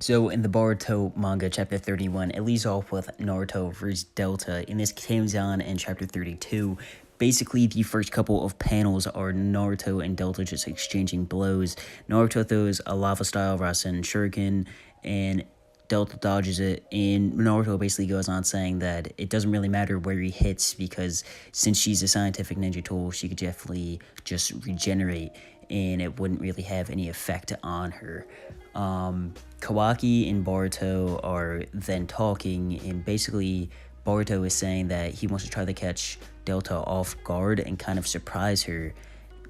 So in the Boruto manga, chapter 31, it leads off with Naruto versus Delta, and this continues on in chapter 32. Basically, the first couple of panels are Naruto and Delta just exchanging blows. Naruto throws a lava-style Rasen Shuriken, and Delta dodges it, and Naruto basically goes on saying that it doesn't really matter where he hits because since she's a scientific ninja tool, she could definitely just regenerate, and it wouldn't really have any effect on her. KAWAKI and Boruto are then talking, and basically Boruto is saying that he wants to try to catch Delta off guard and kind of surprise her,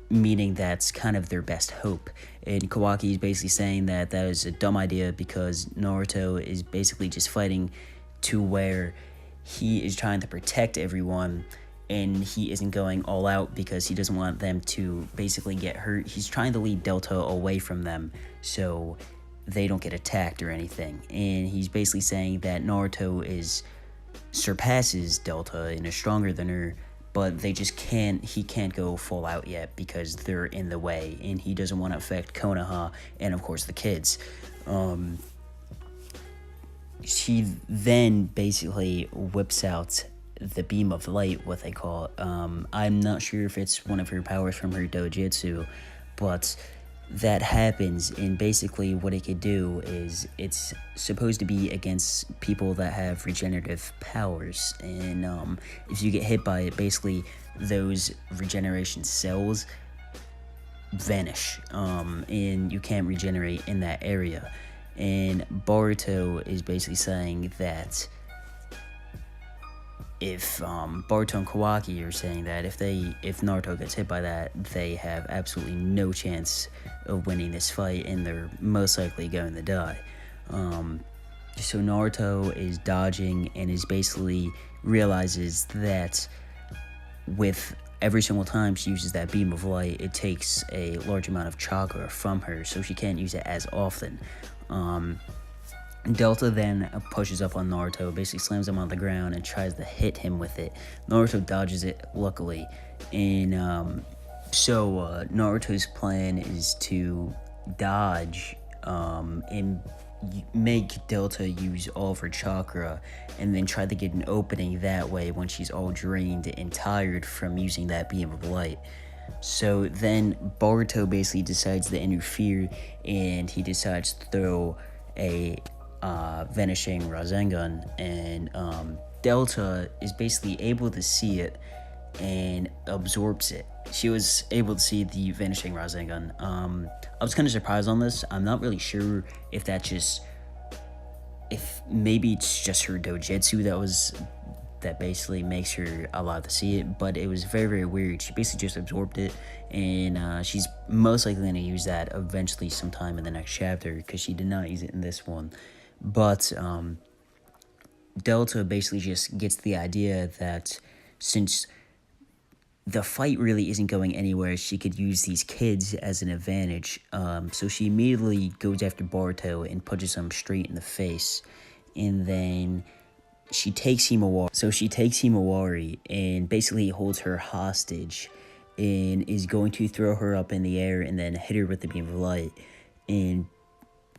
meaning that's kind of their best hope. And KAWAKI is basically saying that that is a dumb idea because Naruto is basically just fighting to where he is trying to protect everyone, and he isn't going all out because he doesn't want them to basically get hurt. He's trying to lead Delta away from them so they don't get attacked or anything. And he's basically saying that Naruto surpasses Delta and is stronger than her, but he can't go full out yet because they're in the way, and he doesn't want to affect Konoha and of course the kids. She then basically whips out the beam of light, what they call it. I'm not sure if it's one of her powers from her dojutsu, but that happens, and basically what it could do is it's supposed to be against people that have regenerative powers, and if you get hit by it, basically those regeneration cells vanish, and you can't regenerate in that area. And Boruto is basically saying that if Boruto and KAWAKI are saying that if Naruto gets hit by that, they have absolutely no chance of winning this fight, and they're most likely going to die. So Naruto is dodging and is basically realizes that with every single time she uses that beam of light, it takes a large amount of chakra from her, so she can't use it as often. Delta then pushes up on Naruto, basically slams him on the ground and tries to hit him with it. Naruto dodges it, luckily. And so Naruto's plan is to dodge and make Delta use all of her chakra, and then try to get an opening that way when she's all drained and tired from using that beam of light. So then Boruto basically decides to interfere, and he decides to throw a vanishing Rasengan, and Delta is basically able to see it and absorbs it. She was able to see the vanishing Rasengan. I was kind of surprised on this. I'm not really sure if maybe it's just her dojutsu that basically makes her allowed to see it, but it was very, very weird. She basically just absorbed it, and she's most likely going to use that eventually sometime in the next chapter because she did not use it in this one. But Delta basically just gets the idea that since the fight really isn't going anywhere, she could use these kids as an advantage. So she immediately goes after Boruto and punches him straight in the face, and then she takes Himawari. So she takes Himawari and basically holds her hostage and is going to throw her up in the air and then hit her with the beam of light and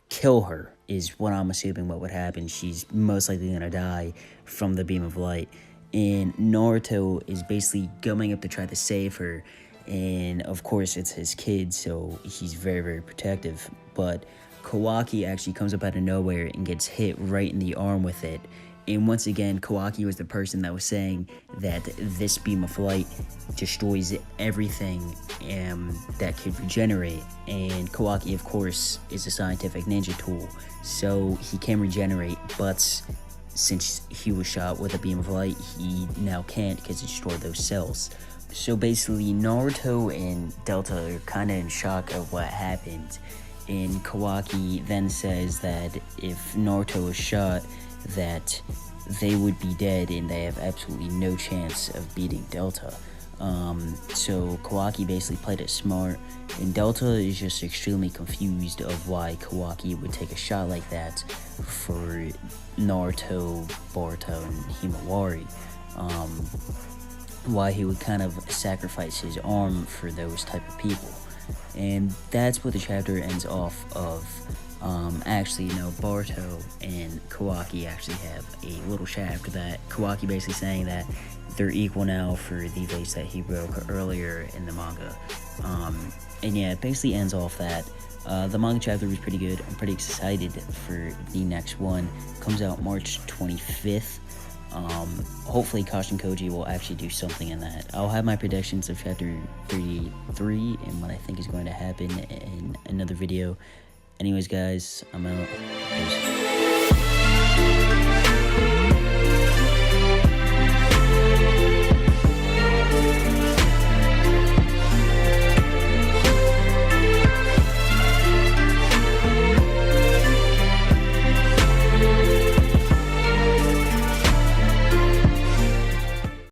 kill her, is what I'm assuming what would happen. She's most likely going to die from the beam of light. And Naruto is basically going up to try to save her. And of course, it's his kid, so he's very, very protective. But KAWAKI actually comes up out of nowhere and gets hit right in the arm with it. And once again, KAWAKI was the person that was saying that this beam of light destroys everything that could regenerate. And KAWAKI, of course, is a scientific ninja tool, so he can regenerate, but since he was shot with a beam of light, he now can't because it destroyed those cells. So basically, Naruto and Delta are kind of in shock of what happened. And KAWAKI then says that if Naruto was shot, that they would be dead and they have absolutely no chance of beating Delta. So KAWAKI basically played it smart, and Delta is just extremely confused of why KAWAKI would take a shot like that for Naruto, Boruto, and Himawari. Why he would kind of sacrifice his arm for those type of people. And that's what the chapter ends off of. Actually, Boruto and Kawaki actually have a little chat after that. Kawaki basically saying that they're equal now for the vase that he broke earlier in the manga. And yeah, it basically ends off that. The manga chapter was pretty good. I'm pretty excited for the next one. Comes out March 25th. Hopefully Kashin Koji will actually do something in that. I'll have my predictions of chapter 33 and what I think is going to happen in another video. Anyways, guys, I'm out. Peace.